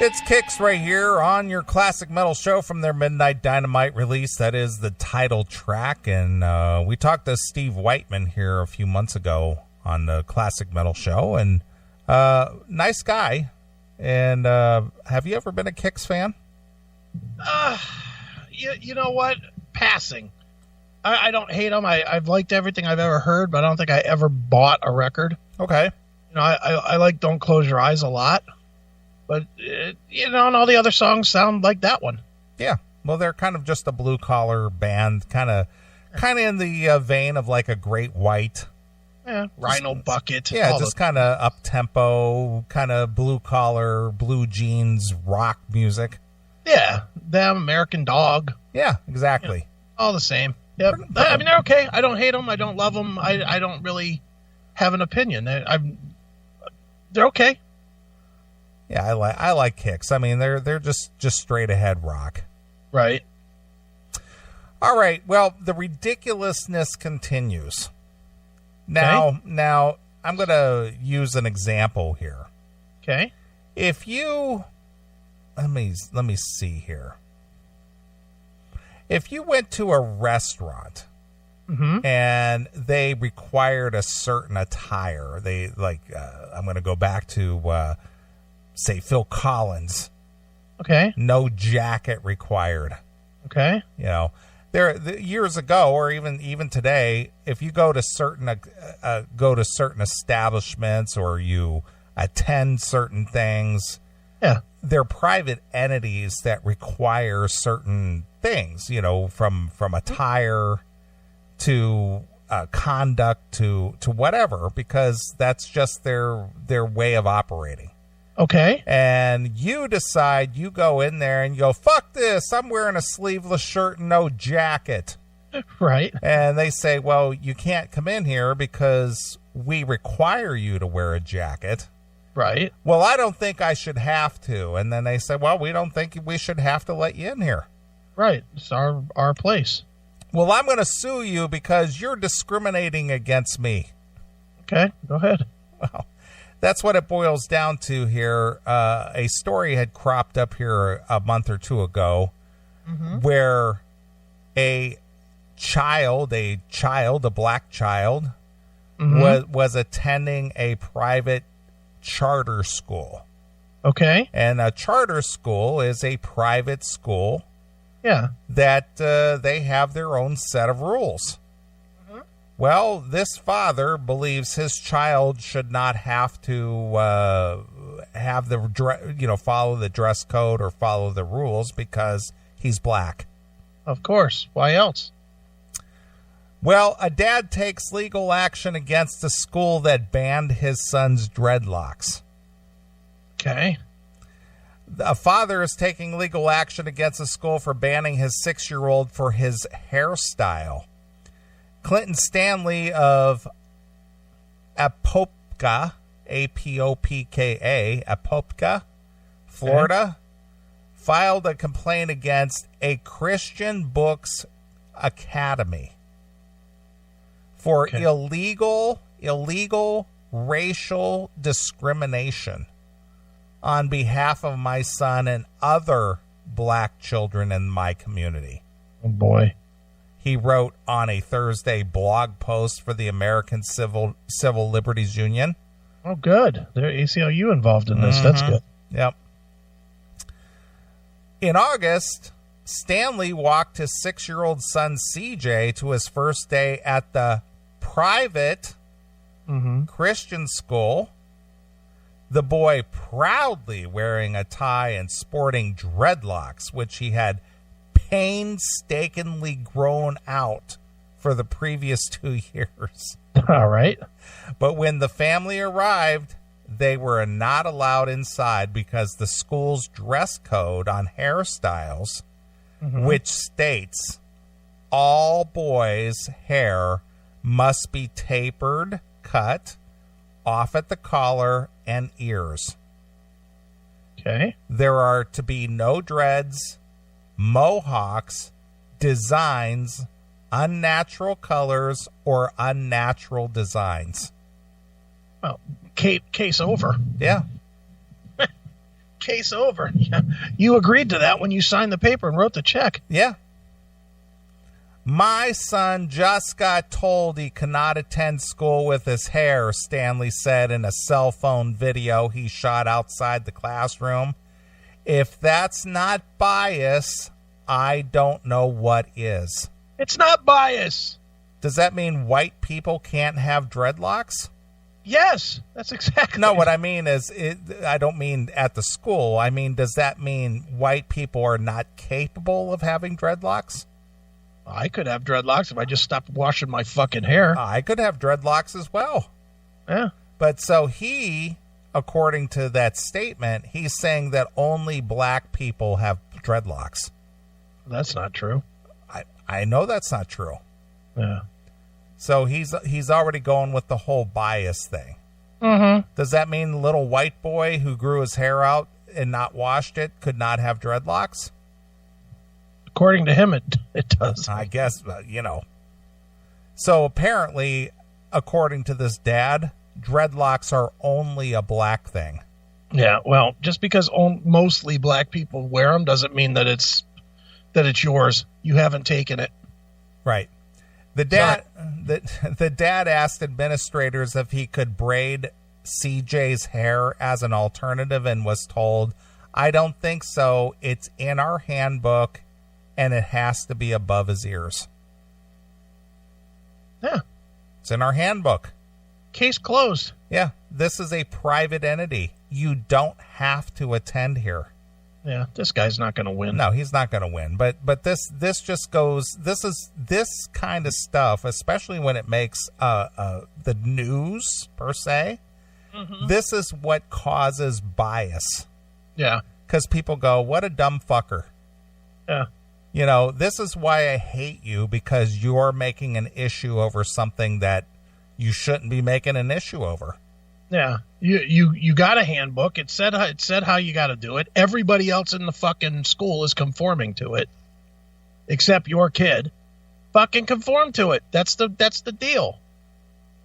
It's Kicks right here on your Classic Metal Show from their Midnight Dynamite release. That is the title track. And we talked to Steve Whiteman here a few months ago on the Classic Metal Show. And nice guy. And have you ever been a Kicks fan? You know what? Passing. I don't hate them. I've liked everything I've ever heard, but I don't think I ever bought a record. Okay. You know, I like Don't Close Your Eyes a lot. But, and all the other songs sound like that one. Yeah. Well, they're kind of just a blue-collar band, kind of in the vein of like a Great White. Yeah, Rhino Bucket. Yeah, just kind of up-tempo, kind of blue-collar, blue jeans, rock music. Yeah, them, American Dog. Yeah, exactly. Yeah, all the same. Yep. I mean, they're okay. I don't hate them. I don't love them. I don't really have an opinion. They're okay. Yeah, I like Kicks. I mean, they're just straight ahead rock. Right. All right. Well, the ridiculousness continues. Now I'm going to use an example here. Okay. If you let me see here. If you went to a restaurant and they required a certain attire, they I'm going to go back to say Phil Collins. Okay. No jacket required. Okay. You know, years ago, or even today, if you go to certain establishments or you attend certain things, yeah, they're private entities that require certain things. You know, from attire to conduct to whatever, because that's just their way of operating. Okay. And you decide, you go in there and you go, fuck this, I'm wearing a sleeveless shirt and no jacket. Right. And they say, well, you can't come in here because we require you to wear a jacket. Right. Well, I don't think I should have to. And then they say, well, we don't think we should have to let you in here. Right. It's our place. Well, I'm going to sue you because you're discriminating against me. Okay. Go ahead. Well, that's what it boils down to here. A story had cropped up here a month or two ago where a black child, was attending a private charter school. Okay. And a charter school is a private school. Yeah. That they have their own set of rules. Well, this father believes his child should not have to have follow the dress code or follow the rules because he's black. Of course. Why else? Well, a dad takes legal action against the school that banned his son's dreadlocks. Okay. A father is taking legal action against a school for banning his 6-year-old for his hairstyle. Clinton Stanley of Apopka, Apopka, Apopka, Florida, filed a complaint against a Christian Books Academy for illegal racial discrimination on behalf of my son and other black children in my community. Oh, boy. He wrote on a Thursday blog post for the American Civil Liberties Union. Oh, good. There's ACLU involved in this. That's good. Yep. In August, Stanley walked his 6-year-old son CJ to his first day at the private Christian school. The boy proudly wearing a tie and sporting dreadlocks, which he had painstakingly grown out for the previous 2 years. All right. But when the family arrived, they were not allowed inside because the school's dress code on hairstyles, which states all boys' hair must be tapered, cut, off at the collar and ears. Okay. There are to be no dreads, mohawks, designs, unnatural colors, or unnatural designs. Well, case over. Yeah. Case over. You agreed to that when you signed the paper and wrote the check. Yeah. My son just got told he cannot attend school with his hair, Stanley said in a cell phone video he shot outside the classroom. If that's not bias, I don't know what is. It's not bias. Does that mean white people can't have dreadlocks? Yes, that's exactly. No, what I mean is, I don't mean at the school. I mean, does that mean white people are not capable of having dreadlocks? I could have dreadlocks if I just stopped washing my fucking hair. I could have dreadlocks as well. Yeah. But so he, according to that statement, he's saying that only black people have dreadlocks. That's not true. I know that's not true. Yeah. So he's already going with the whole bias thing. Mm-hmm. Does that mean the little white boy who grew his hair out and not washed it could not have dreadlocks? According to him, it does. I guess, So apparently, according to this dad, dreadlocks are only a black thing. Yeah, well, just because mostly black people wear them doesn't mean that it's yours. You haven't taken it. Right. The dad asked administrators if he could braid CJ's hair as an alternative and was told, I don't think so. It's in our handbook and it has to be above his ears. Yeah. It's in our handbook. Case closed. Yeah. This is a private entity. You don't have to attend here. Yeah, this guy's not going to win. No, he's not going to win. But this just goes. This kind of stuff, especially when it makes the news per se. Mm-hmm. This is what causes bias. Yeah, because people go, "What a dumb fucker." Yeah. This is why I hate you, because you're making an issue over something that you shouldn't be making an issue over. Yeah, you got a handbook. It said how you got to do it. Everybody else in the fucking school is conforming to it, except your kid. Fucking conform to it. That's the deal.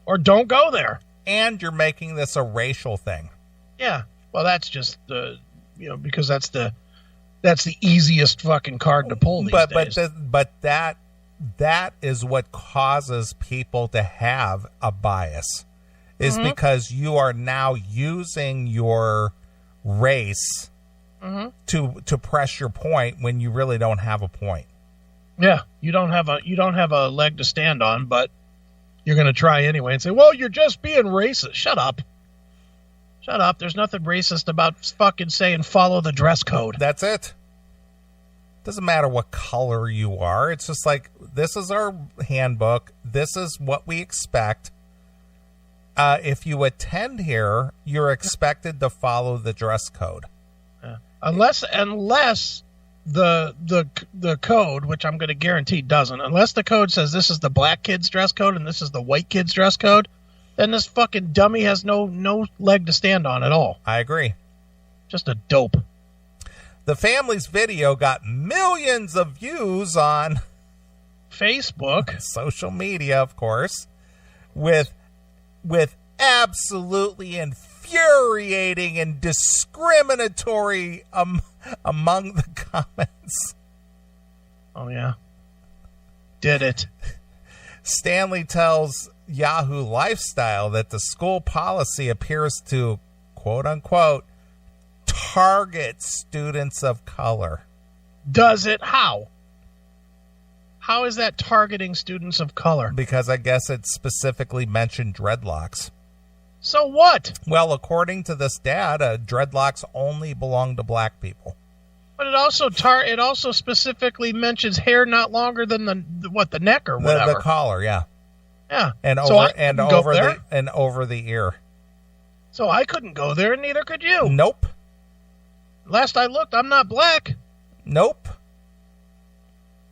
Or don't go there. And you're making this a racial thing. Yeah. Well, that's just because that's the easiest fucking card to pull these days. But that is what causes people to have a bias. Is mm-hmm. because you are now using your race mm-hmm. to press your point when you really don't have a point. Yeah, you don't have a leg to stand on, but you're going to try anyway and say, "Well, you're just being racist." Shut up. Shut up. There's nothing racist about fucking saying follow the dress code. That's it. Doesn't matter what color you are. It's just like, this is our handbook. This is what we expect. If you attend here, you're expected to follow the dress code. Yeah. Unless the code, which I'm going to guarantee doesn't, unless the code says this is the black kid's dress code and this is the white kid's dress code, then this fucking dummy has no leg to stand on at all. I agree. Just a dope. The family's video got millions of views on Facebook, social media, of course, with absolutely infuriating and discriminatory among the comments. Oh, yeah. Did it. Stanley tells Yahoo Lifestyle that the school policy appears to, quote unquote, target students of color. Does it? How? How is that targeting students of color? Because I guess it specifically mentioned dreadlocks. So what? Well, according to this data, dreadlocks only belong to black people. But it also specifically mentions hair not longer than the neck or whatever. The collar, yeah. Yeah. And over the ear. So I couldn't go there, and neither could you. Nope. Last I looked, I'm not black. Nope.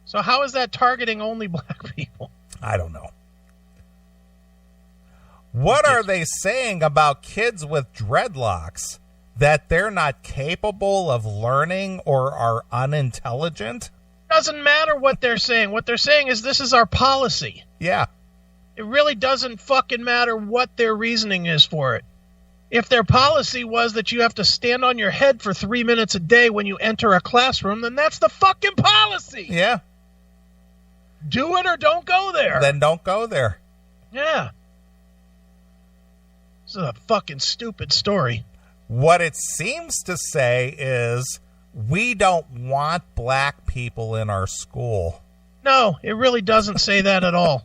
So how is that targeting only black people? I don't know. What are they saying about kids with dreadlocks? That they're not capable of learning or are unintelligent? Doesn't matter what they're saying. What they're saying is this is our policy. Yeah. It really doesn't fucking matter what their reasoning is for it. If their policy was that you have to stand on your head for 3 minutes a day when you enter a classroom, then that's the fucking policy. Yeah. Do it or don't go there. Then don't go there. Yeah. This is a fucking stupid story. What it seems to say is we don't want black people in our school. No, it really doesn't say that at all.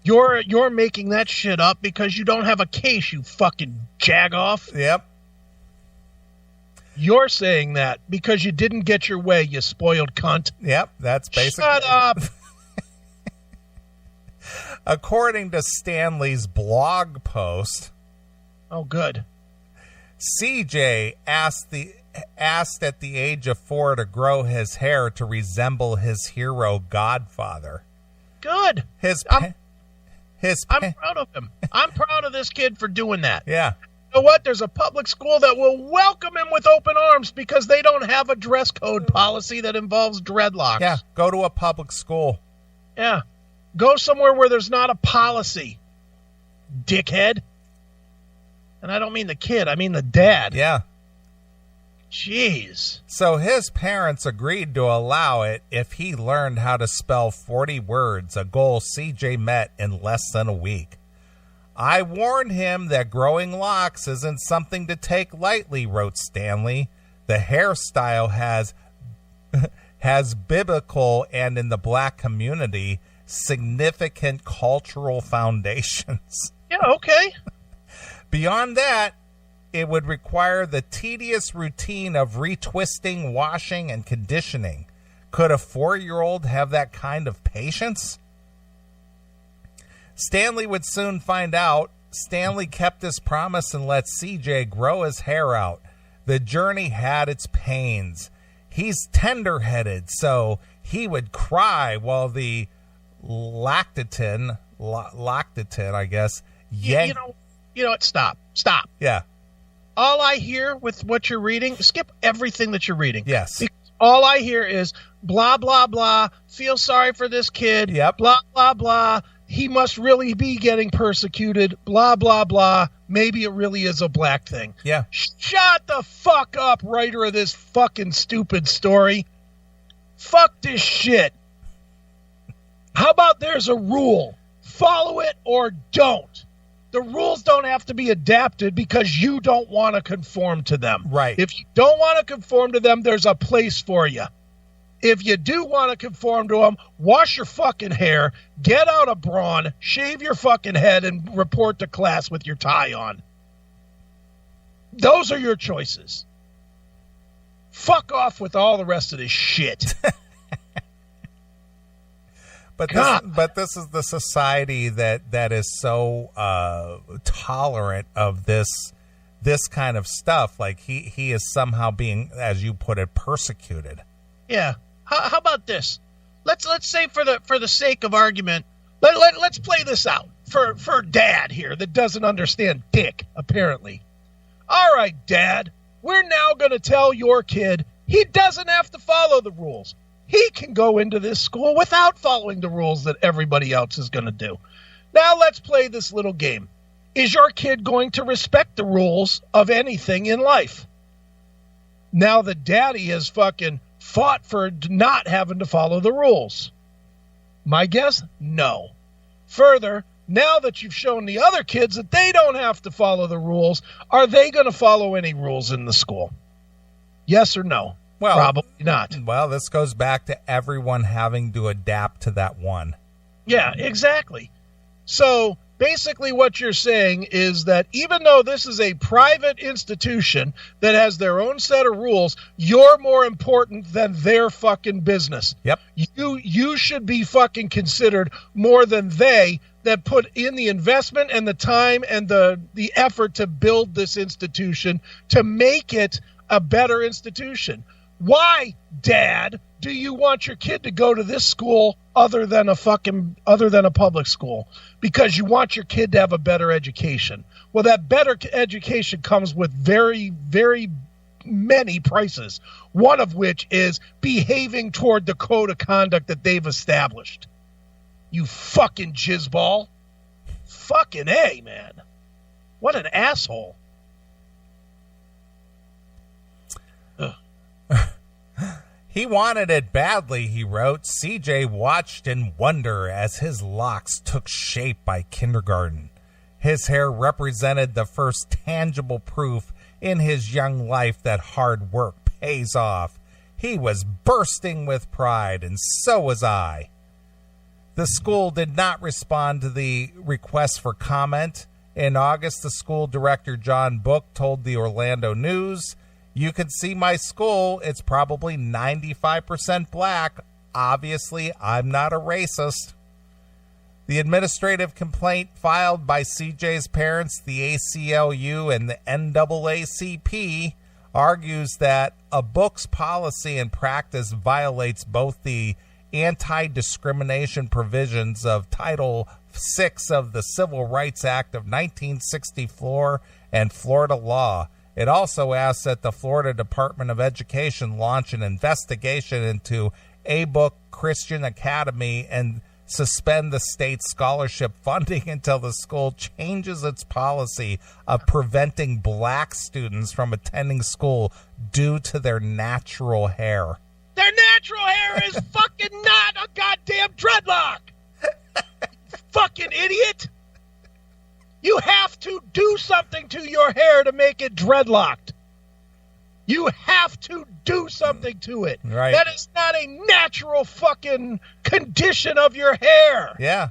You're making that shit up because you don't have a case, you fucking jagoff. Yep. You're saying that because you didn't get your way, you spoiled cunt. Yep, that's basically. Shut up. According to Stanley's blog post, oh, good. CJ asked at the age of 4 to grow his hair to resemble his hero godfather. Good. I'm proud of him. I'm proud of this kid for doing that. Yeah. You know what? There's a public school that will welcome him with open arms because they don't have a dress code policy that involves dreadlocks. Yeah, go to a public school. Yeah. Go somewhere where there's not a policy, dickhead. And I don't mean the kid, I mean the dad. Yeah. Jeez. So his parents agreed to allow it if he learned how to spell 40 words, a goal CJ met in less than a week. I warned him that growing locks isn't something to take lightly, wrote Stanley. The hairstyle has biblical and in the black community significant cultural foundations. Yeah, okay. Beyond that, it would require the tedious routine of retwisting, washing, and conditioning. Could a 4-year-old have that kind of patience? Stanley would soon find out. Stanley kept his promise and let CJ grow his hair out. The journey had its pains. He's tender-headed, so he would cry while the lactatin, I guess, yanked. You know what? Stop. Yeah. All I hear with what you're reading, skip everything that you're reading. Yes. Because all I hear is blah, blah, blah, feel sorry for this kid, yep. Blah, blah, blah, he must really be getting persecuted, blah, blah, blah, maybe it really is a black thing. Yeah. Shut the fuck up, writer of this fucking stupid story. Fuck this shit. How about there's a rule? Follow it or don't. The rules don't have to be adapted because you don't want to conform to them. Right. If you don't want to conform to them, there's a place for you. If you do want to conform to them, wash your fucking hair, get out a brawn, shave your fucking head, and report to class with your tie on. Those are your choices. Fuck off with all the rest of this shit. But this is the society that is so tolerant of this kind of stuff. Like he is somehow being, as you put it, persecuted. Yeah. How about this? Let's say for the sake of argument, let's play this out for Dad here that doesn't understand dick apparently. All right, Dad, we're now going to tell your kid he doesn't have to follow the rules. He can go into this school without following the rules that everybody else is going to do. Now let's play this little game. Is your kid going to respect the rules of anything in life? Now the daddy has fucking fought for not having to follow the rules. My guess? No. Further, now that you've shown the other kids that they don't have to follow the rules, are they going to follow any rules in the school? Yes or no? Well, probably not. Well, this goes back to everyone having to adapt to that one. Yeah, exactly. So basically what you're saying is that even though this is a private institution that has their own set of rules, you're more important than their fucking business. Yep. You should be fucking considered more than they that put in the investment and the time and the effort to build this institution to make it a better institution. Why, Dad, do you want your kid to go to this school other than a public school? Because you want your kid to have a better education. Well, that better education comes with very, very many prices, one of which is behaving toward the code of conduct that they've established. You fucking jizzball. Fucking A, man. What an asshole. He wanted it badly, he wrote. CJ watched in wonder as his locks took shape by kindergarten. His hair represented the first tangible proof in his young life that hard work pays off. He was bursting with pride, and so was I. The school did not respond to the request for comment. In August, the school director, John Book, told the Orlando News, "You can see my school. It's probably 95% black. Obviously, I'm not a racist." The administrative complaint filed by CJ's parents, the ACLU, and the NAACP argues that a book's policy and practice violates both the anti-discrimination provisions of Title VI of the Civil Rights Act of 1964 and Florida law. It also asks that the Florida Department of Education launch an investigation into A Book Christian Academy and suspend the state scholarship funding until the school changes its policy of preventing black students from attending school due to their natural hair. Their natural hair is fucking not a goddamn dreadlock. Fucking idiot. You have to do something to your hair to make it dreadlocked. You have to do something to it. Right. That is not a natural fucking condition of your hair. Yeah.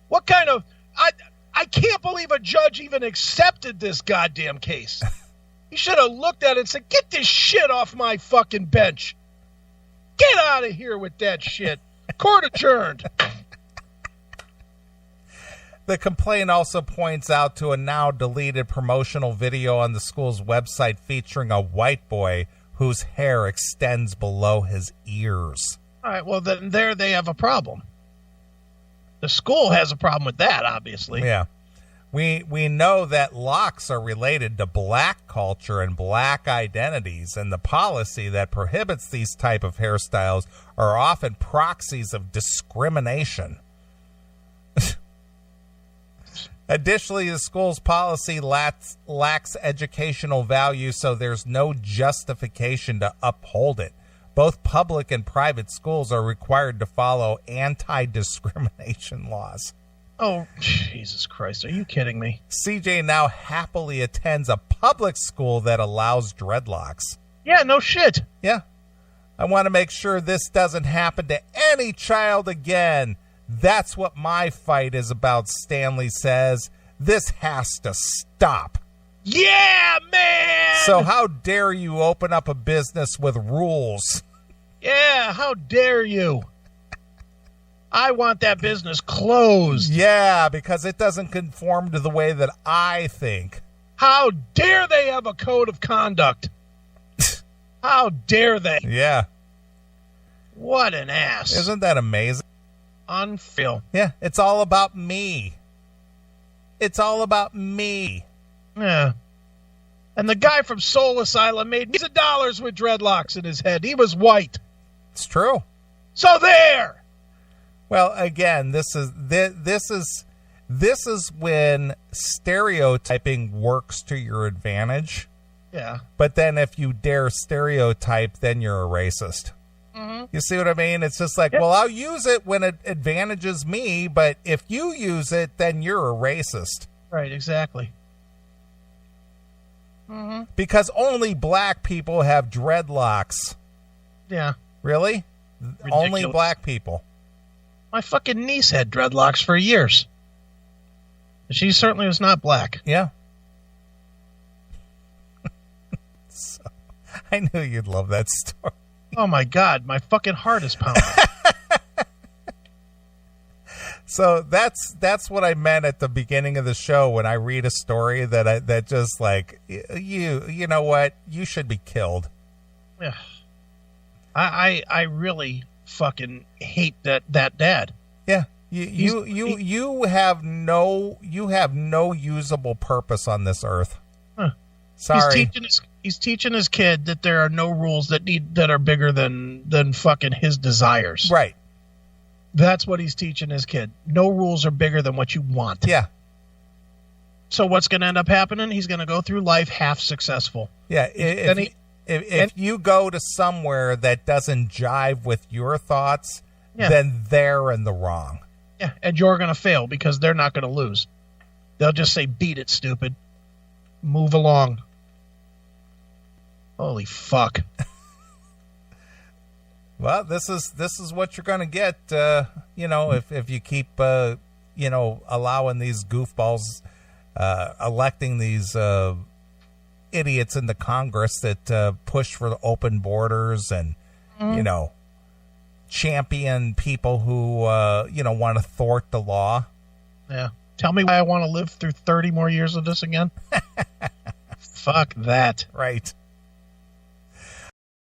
What kind of... I can't believe a judge even accepted this goddamn case. He should have looked at it and said, "Get this shit off my fucking bench. Get out of here with that shit. Court adjourned." The complaint also points out to a now deleted promotional video on the school's website featuring a white boy whose hair extends below his ears. All right, well, then there they have a problem. The school has a problem with that, obviously. Yeah. We know that locks are related to black culture and black identities, and the policy that prohibits these type of hairstyles are often proxies of discrimination. Additionally, the school's policy lacks educational value, so there's no justification to uphold it. Both public and private schools are required to follow anti-discrimination laws. Oh, Jesus Christ. Are you kidding me? CJ now happily attends a public school that allows dreadlocks. Yeah, no shit. Yeah. I want to make sure this doesn't happen to any child again. That's what my fight is about, Stanley says. This has to stop. Yeah, man! So how dare you open up a business with rules? Yeah, how dare you? I want that business closed. Yeah, because it doesn't conform to the way that I think. How dare they have a code of conduct? How dare they? Yeah. What an ass. Isn't that amazing? Unreal. Yeah, it's all about me. It's all about me. Yeah. And the guy from Soul Asylum made millions of dollars with dreadlocks in his head. He was white. It's true. So there. Well, again, this is when stereotyping works to your advantage. Yeah. But then if you dare stereotype, then you're a racist. Mm-hmm. You see what I mean? It's just like, well, I'll use it when it advantages me, but if you use it, then you're a racist. Right, exactly. Mm-hmm. Because only black people have dreadlocks. Yeah. Really? Ridiculous. Only black people. My fucking niece had dreadlocks for years. She certainly was not black. Yeah. So, I knew you'd love that story. Oh my God, my fucking heart is pounding. So that's what I meant at the beginning of the show when I read a story that just like you know what, you should be killed. Yeah. I really fucking hate that dad. Yeah. You have no usable purpose on this earth. Huh. Sorry. He's teaching his kid that there are no rules that are bigger than fucking his desires. Right. That's what he's teaching his kid. No rules are bigger than what you want. Yeah. So what's going to end up happening? He's going to go through life half successful. Yeah. If you go to somewhere that doesn't jive with your thoughts, Yeah. then they're in the wrong. Yeah, and you're going to fail because they're not going to lose. They'll just say, beat it, stupid. Move along. Holy fuck. Well, this is what you're going to get, if you keep, allowing these goofballs, electing these idiots into Congress that push for the open borders and, champion people who, want to thwart the law. Yeah. Tell me why I want to live through 30 more years of this again? Fuck that. Right.